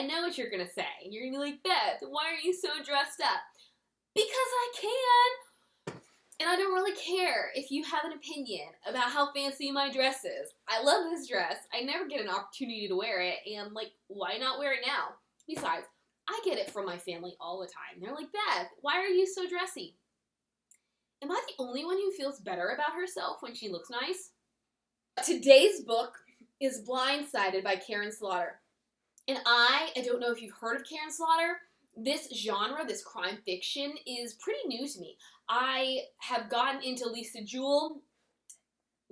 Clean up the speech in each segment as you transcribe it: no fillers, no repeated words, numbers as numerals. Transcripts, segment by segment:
know what you're gonna say. You're gonna be like, Beth, why are you so dressed up? Because I can! And I don't really care if you have an opinion about how fancy my dress is. I love this dress. I never get an opportunity to wear it, and like, why not wear it now? Besides, I get it from my family all the time. They're like, Beth, why are you so dressy? Am I the only one who feels better about herself when she looks nice? Today's book is Blindsighted by Karin Slaughter. And I don't know if you've heard of Karin Slaughter. This genre, this crime fiction, is pretty new to me. I have gotten into Lisa Jewell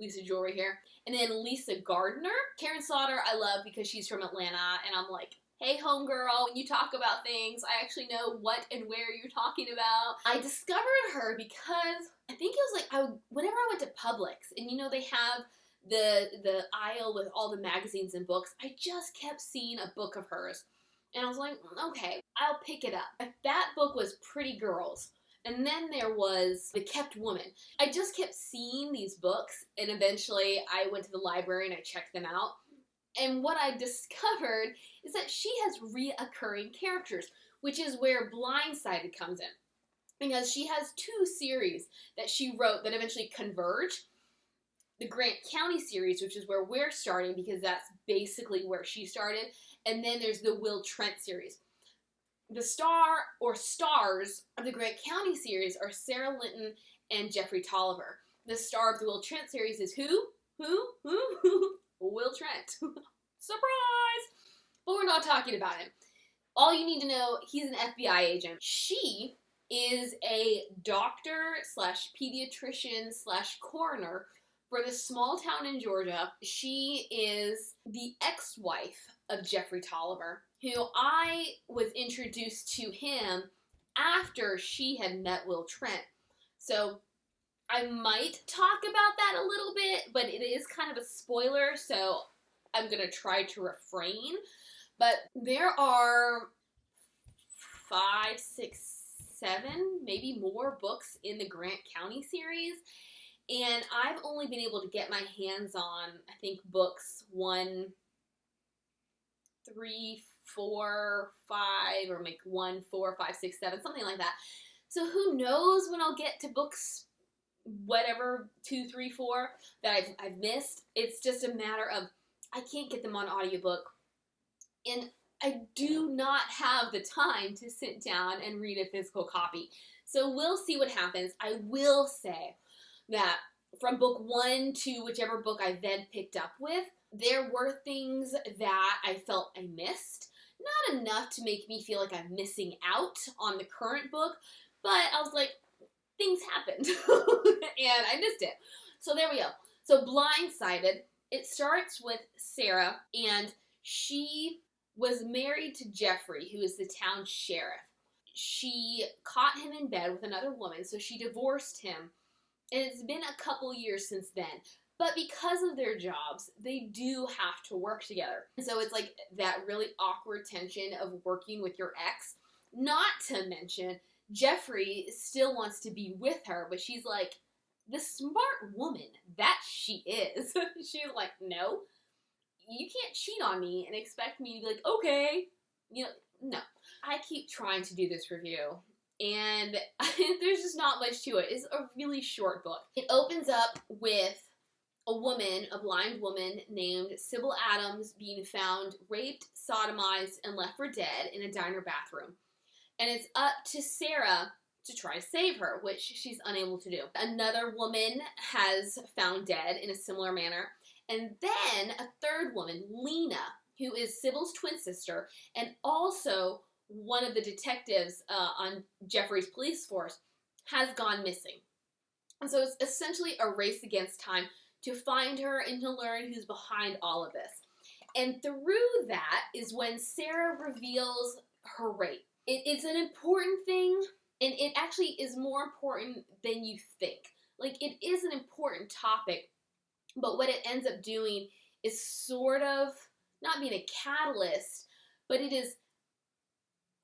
right here, and then Lisa Gardner. Karin Slaughter I love because she's from Atlanta, and I'm like, hey homegirl, when you talk about things, I actually know what and where you're talking about. I discovered her because I think it was like, whenever I went to Publix, and you know they have the aisle with all the magazines and books, I just kept seeing a book of hers. And I was like, okay, I'll pick it up. That book was Pretty Girls. And then there was The Kept Woman. I just kept seeing these books, and eventually I went to the library and I checked them out. And what I discovered is that she has reoccurring characters, which is where Blindsighted comes in. Because she has 2 series that she wrote that eventually converge. The Grant County series, which is where we're starting because that's basically where she started. And then there's the Will Trent series. The stars of the Grant County series are Sarah Linton and Jeffrey Tolliver. The star of the Will Trent series is who? Will Trent. Surprise! But we're not talking about him. All you need to know, he's an FBI agent. She is a doctor slash pediatrician slash coroner for this small town in Georgia. She is the ex-wife of Jeffrey Tolliver, who I was introduced to him after she had met Will Trent. So I might talk about that a little bit, but it is kind of a spoiler, so I'm going to try to refrain. But there are 5, 6, 7, maybe more books in the Grant County series. And I've only been able to get my hands on, I think, books 1, 3, 4, 5, or like 1, 4, 5, 6, 7, something like that. So who knows when I'll get to books, whatever, 2, 3, 4 that I've missed. It's just a matter of I can't get them on audiobook. And I do not have the time to sit down and read a physical copy. So we'll see what happens. I will say that from book 1 to whichever book I then picked up with, there were things that I felt I missed. Not enough to make me feel like I'm missing out on the current book, but I was like, things happened, and I missed it. So there we go. So Blindsighted, it starts with Sarah, and she was married to Jeffrey, who is the town sheriff. She caught him in bed with another woman, so she divorced him. And it's been a couple years since then. But because of their jobs, they do have to work together. And so it's like that really awkward tension of working with your ex. Not to mention, Jeffrey still wants to be with her, but she's like, the smart woman that she is. She's like, no, you can't cheat on me and expect me to be like, okay. You know, no. I keep trying to do this review, and there's just not much to it. It's a really short book. It opens up with a blind woman named Sybil Adams being found raped, sodomized, and left for dead in a diner bathroom. And it's up to Sarah to try to save her, which she's unable to do. Another woman has found dead in a similar manner. And then a third woman, Lena, who is Sybil's twin sister, and also one of the detectives on Jeffrey's police force, has gone missing. And so it's essentially a race against time to find her and to learn who's behind all of this. And through that is when Sarah reveals her rape. It's an important thing, and it actually is more important than you think. Like, it is an important topic, but what it ends up doing is sort of not being a catalyst, but it is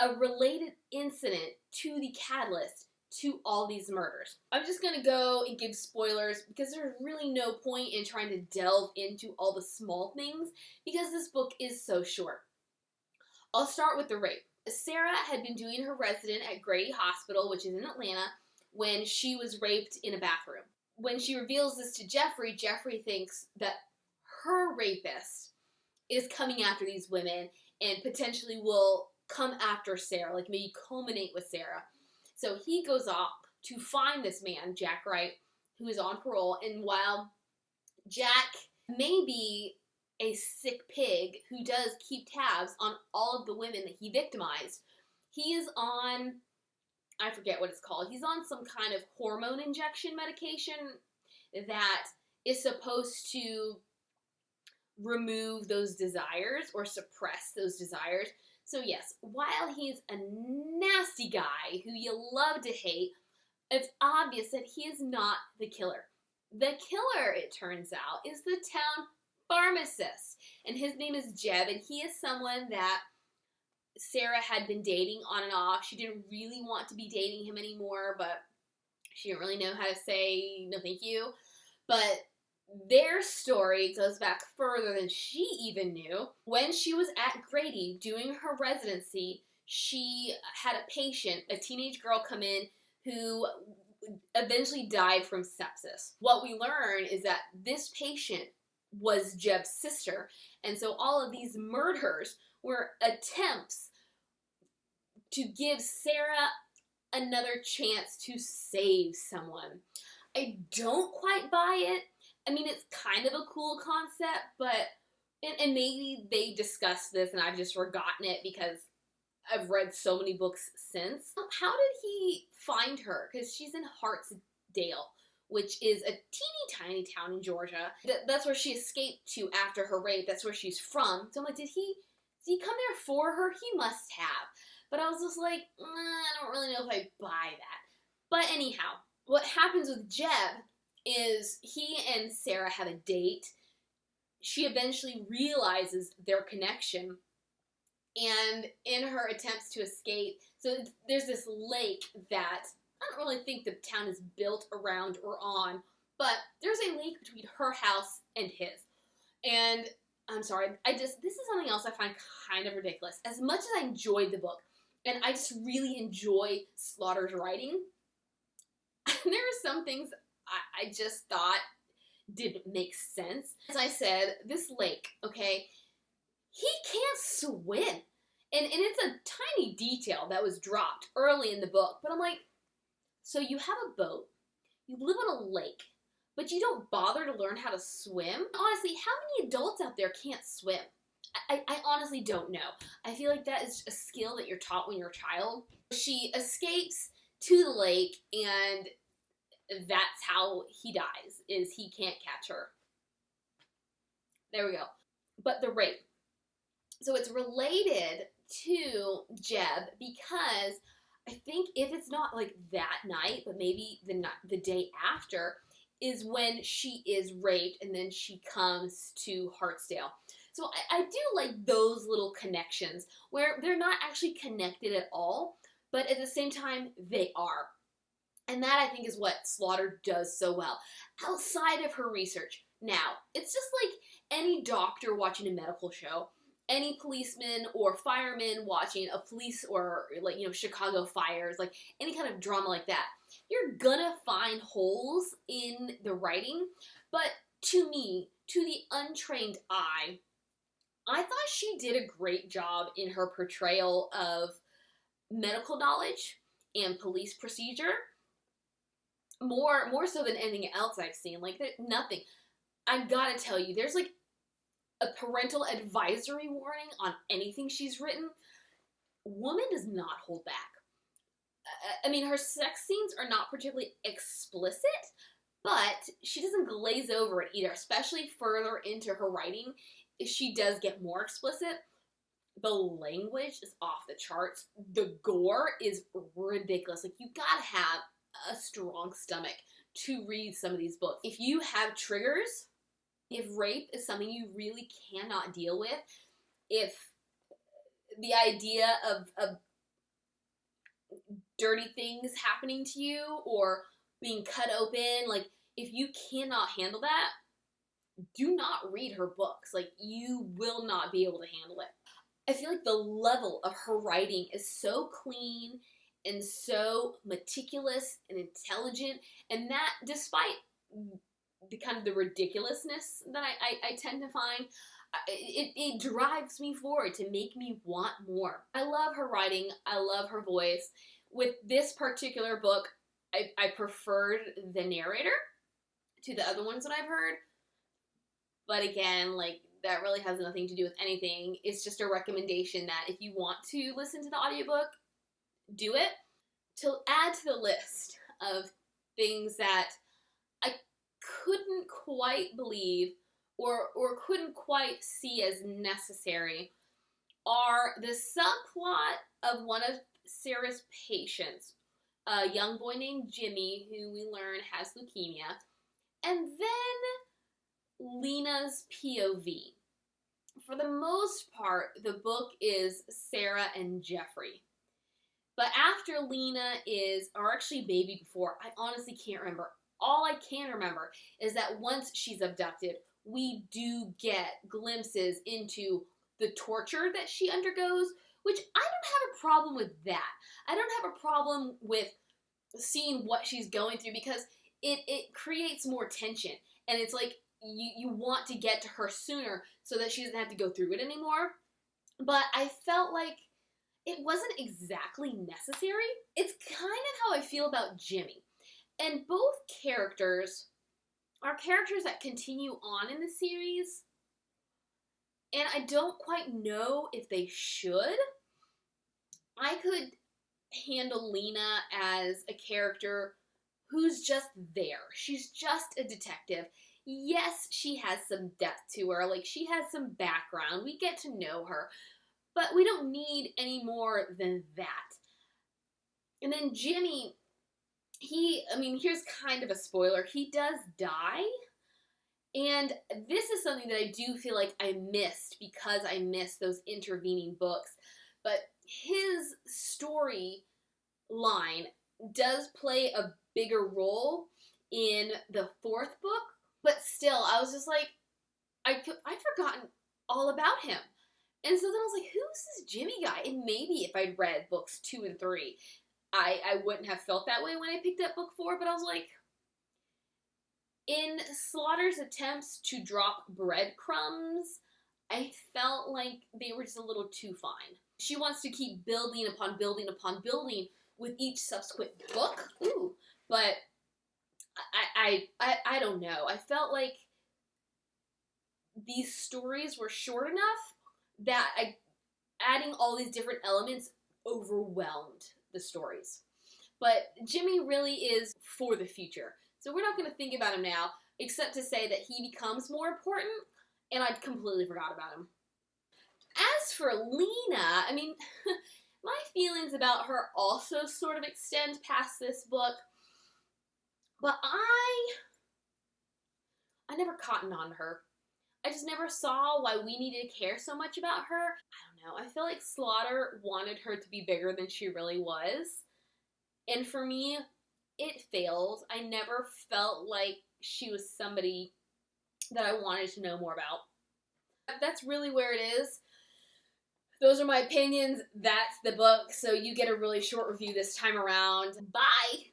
a related incident to the catalyst to all these murders. I'm just going to go and give spoilers because there's really no point in trying to delve into all the small things because this book is so short. I'll start with the rape. Sarah had been doing her resident at Grady Hospital, which is in Atlanta, when she was raped in a bathroom. When she reveals this to Jeffrey, Jeffrey thinks that her rapist is coming after these women and potentially will come after Sarah, like maybe culminate with Sarah. So he goes off to find this man, Jack Wright, who is on parole. And while Jack may be a sick pig who does keep tabs on all of the women that he victimized, he is on, I forget what it's called, he's on some kind of hormone injection medication that is supposed to remove those desires or suppress those desires. So yes, while he's a nasty guy who you love to hate, it's obvious that he is not the killer. The killer, it turns out, is the town pharmacist, and his name is Jeb, and he is someone that Sarah had been dating on and off. She didn't really want to be dating him anymore, but she didn't really know how to say no thank you. But their story goes back further than she even knew. When she was at Grady doing her residency, she had a patient, a teenage girl, come in who eventually died from sepsis. What we learn is that this patient was Jeb's sister, and so all of these murders were attempts to give Sarah another chance to save someone. I don't quite buy it. I mean, it's kind of a cool concept, but, and maybe they discussed this and I've just forgotten it because I've read so many books since. How did he find her? Because she's in Hartsdale, which is a teeny tiny town in Georgia. That's where she escaped to after her rape. That's where she's from. So I'm like, did he come there for her? He must have. But I was just like, I don't really know if I buy that. But anyhow, what happens with Jeb is he and Sarah have a date. She eventually realizes their connection, and in her attempts to escape, so there's this lake that I don't really think the town is built around or on, but there's a lake between her house and his. And I'm sorry, this is something else I find kind of ridiculous. As much as I enjoyed the book, and I just really enjoy Slaughter's writing, there are some things I just thought didn't make sense. As I said, this lake, okay, he can't swim. And it's a tiny detail that was dropped early in the book, but I'm like, so you have a boat, you live on a lake, but you don't bother to learn how to swim? Honestly, how many adults out there can't swim? I honestly don't know. I feel like that is a skill that you're taught when you're a child. She escapes to the lake, and that's how he dies, is he can't catch her. There we go. But the rape. So it's related to Jeb because I think if it's not like that night, but maybe the day after, is when she is raped and then she comes to Hartsdale. So I do like those little connections where they're not actually connected at all, but at the same time, they are. And that, I think, is what Slaughter does so well, outside of her research. Now, it's just like any doctor watching a medical show, any policeman or fireman watching a police or, like, Chicago fires, like any kind of drama like that. You're gonna find holes in the writing, but to me, to the untrained eye, I thought she did a great job in her portrayal of medical knowledge and police procedure. More so than anything else I've seen. Like, nothing. I gotta tell you, there's like a parental advisory warning on anything she's written. Woman does not hold back. I mean, her sex scenes are not particularly explicit, but she doesn't glaze over it either, especially further into her writing. She does get more explicit. The language is off the charts. The gore is ridiculous. Like, you gotta have a strong stomach to read some of these books. If you have triggers, if rape is something you really cannot deal with, if the idea of dirty things happening to you or being cut open, like, if you cannot handle that, do not read her books. Like, you will not be able to handle it. I feel like the level of her writing is so clean and so meticulous and intelligent, and that despite the kind of the ridiculousness that I tend to find, it drives me forward to make me want more. I love her writing. I love her voice. With this particular book, I preferred the narrator to the other ones that I've heard. But again, like, that really has nothing to do with anything. It's just a recommendation that if you want to listen to the audiobook, do it. To add to the list of things that I couldn't quite believe or couldn't quite see as necessary are the subplot of one of Sarah's patients, a young boy named Jimmy, who we learn has leukemia, and then Lena's POV. For the most part, the book is Sarah and Jeffrey. But after Lena or actually baby before, I honestly can't remember. All I can remember is that once she's abducted, we do get glimpses into the torture that she undergoes, which I don't have a problem with that. I don't have a problem with seeing what she's going through because it creates more tension. And it's like you want to get to her sooner so that she doesn't have to go through it anymore. But I felt like it wasn't exactly necessary. It's kind of how I feel about Jimmy. And both characters are characters that continue on in the series. And I don't quite know if they should. I could handle Lena as a character who's just there. She's just a detective. Yes, she has some depth to her. Like, she has some background. We get to know her. But we don't need any more than that. And then Jimmy, here's kind of a spoiler. He does die. And this is something that I do feel like I missed because I missed those intervening books. But his story line does play a bigger role in the fourth book. But still, I was just like, I'd forgotten all about him. And so then I was like, who's this Jimmy guy? And maybe if I'd read books 2 and 3, I wouldn't have felt that way when I picked up book 4. But I was like, in Slaughter's attempts to drop breadcrumbs, I felt like they were just a little too fine. She wants to keep building upon building upon building with each subsequent book. Ooh, but I don't know. I felt like these stories were short enough that adding all these different elements overwhelmed the stories. But Jimmy really is for the future. So we're not going to think about him now, except to say that he becomes more important, and I'd completely forgot about him. As for Lena, my feelings about her also sort of extend past this book, but I never cottoned on to her. I just never saw why we needed to care so much about her. I don't know. I feel like Slaughter wanted her to be bigger than she really was. And for me, it failed. I never felt like she was somebody that I wanted to know more about. That's really where it is. Those are my opinions. That's the book. So you get a really short review this time around. Bye!